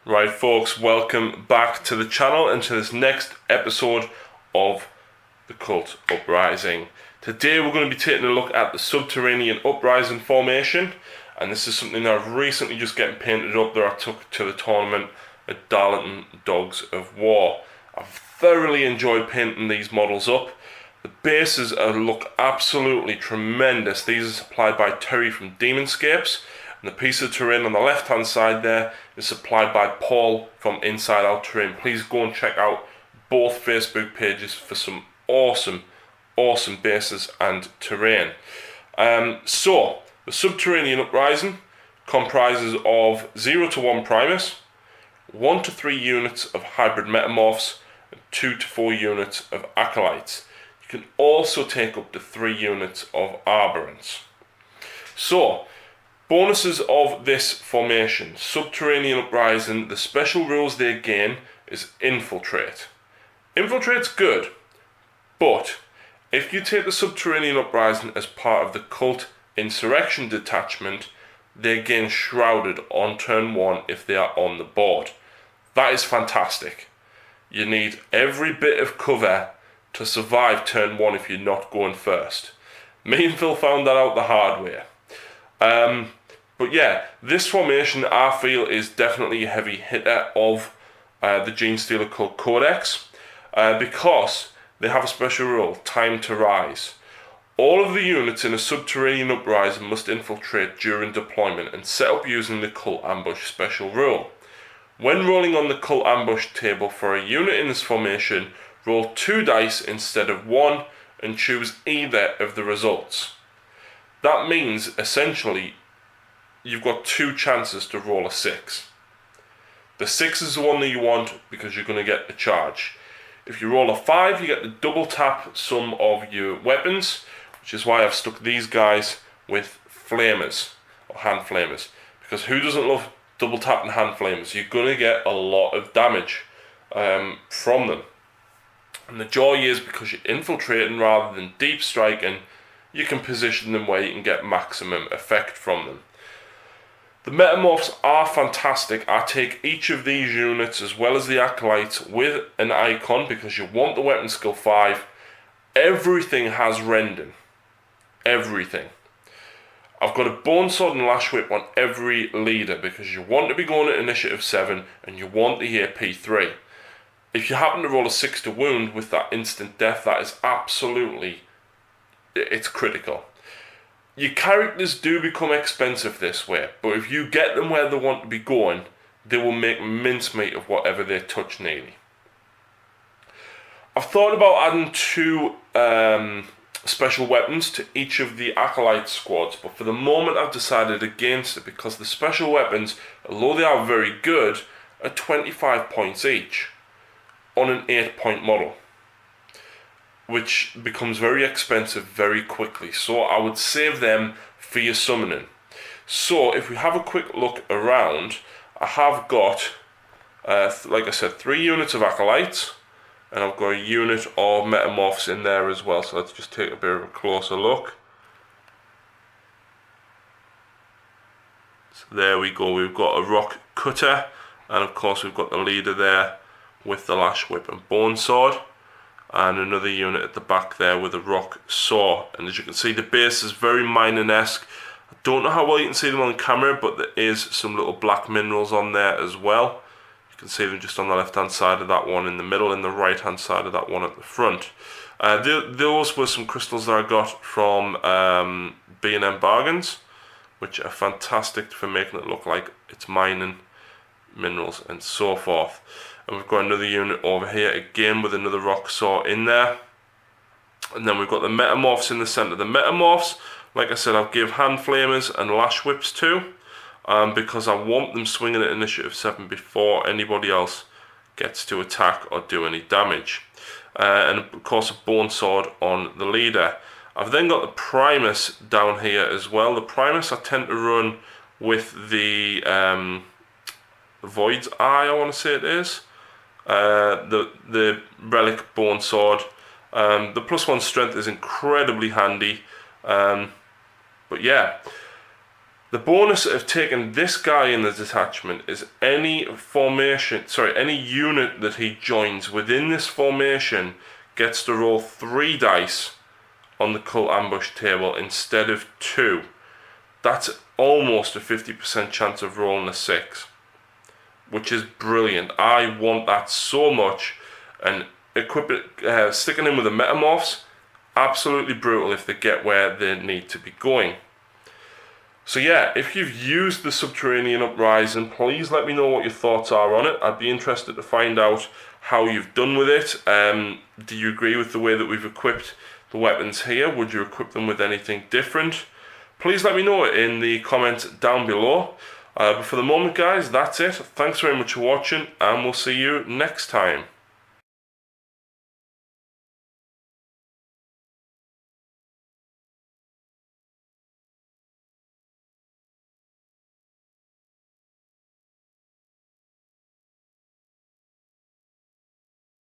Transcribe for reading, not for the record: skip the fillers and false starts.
Right folks, welcome back to the channel and to this next episode of the Cult Uprising. Today we're going to be taking a look at the Subterranean Uprising formation, and this is something that I've recently just getting painted up that I took to the tournament at Darlington Dogs of War. I've thoroughly enjoyed painting these models up. The bases look absolutely tremendous. These are supplied by Terry from Demonscapes. And the piece of terrain on the left hand side there is supplied by Paul from Inside Out Terrain. Please go and check out both Facebook pages for some awesome bases and terrain. So the Subterranean Uprising comprises of 0 to 1 Primus, 1 to 3 units of Hybrid Metamorphs, and 2 to 4 units of Acolytes. You can also take up to 3 units of Arborants. So bonuses of this formation: Subterranean Uprising, the special rules they gain is Infiltrate. Infiltrate's good, but if you take the Subterranean Uprising as part of the Cult Insurrection detachment, they gain Shrouded on turn 1 if they are on the board. That is fantastic. You need every bit of cover to survive turn 1 if you're not going first. Me and Phil found that out the hard way. But yeah, this formation I feel is definitely a heavy hitter of the Genestealer Cult Codex because they have a special rule, Time to Rise. All of the units in a Subterranean Uprising must infiltrate during deployment and set up using the Cult Ambush special rule. When rolling on the Cult Ambush table for a unit in this formation, roll 2 dice instead of 1 and choose either of the results. That means essentially you've got 2 chances to roll a 6. The 6 is the one that you want because you're going to get the charge. If you roll a 5, you get the double tap some of your weapons, which is why I've stuck these guys with flamers, or hand flamers, because who doesn't love double tap and hand flamers? You're going to get a lot of damage from them. And the joy is because you're infiltrating rather than deep striking, you can position them where you can get maximum effect from them. The Metamorphs are fantastic. I take each of these units as well as the Acolytes with an icon because you want the weapon skill 5. Everything has rending. Everything. I've got a Bone Sword and Lash Whip on every leader because you want to be going at Initiative 7 and you want the AP 3. If you happen to roll a 6 to wound with that instant death, that is absolutely, it's critical. Your characters do become expensive this way, but if you get them where they want to be going, they will make mincemeat of whatever they touch nearly. I've thought about adding 2 special weapons to each of the Acolyte squads, but for the moment I've decided against it because the special weapons, although they are very good, are 25 points each on an 8-point model, which becomes very expensive very quickly. So I would save them for your summoning. So if we have a quick look around, I have got, like I said, 3 units of Acolytes, and I've got a unit of Metamorphs in there as well. So let's just take a bit of a closer look. So there we go, we've got a Rock Cutter, and of course we've got the leader there with the Lash Whip and Bone Sword, and another unit at the back there with a Rock Saw. And as you can see, the base is very Minun-esque. I don't know how well you can see them on camera, but there is some little black minerals on there as well. You can see them just on the left hand side of that one in the middle, and the right hand side of that one at the front. Those were some crystals that I got from B&M Bargains, which are fantastic for making it look like it's mining minerals and so forth. And we've got another unit over here again with another Rock Saw in there. And then we've got the Metamorphs in the centre. The Metamorphs, like I said, I'll give Hand Flamers and Lash Whips to, because I want them swinging at Initiative 7 before anybody else gets to attack or do any damage. And of course a Bone Sword on the leader. I've then got the Primus down here as well. The Primus I tend to run with the Void's Eye, I want to say it is. The Relic Bone Sword. The +1 strength is incredibly handy. But yeah, The bonus of taking this guy in the detachment is any unit that he joins within this formation gets to roll 3 dice on the cult ambush table instead of 2. That's almost a 50% chance of rolling a 6, which is brilliant. I want that so much, and sticking in with the metamorphs, absolutely brutal if they get where they need to be going. So yeah, if you've used the Subterranean Uprising, please let me know what your thoughts are on it. I'd be interested to find out how you've done with it. Do you agree with the way that we've equipped the weapons here? Would you equip them with anything different? Please let me know in the comments down below. But for the moment, guys, that's it. Thanks very much for watching, and we'll see you next time.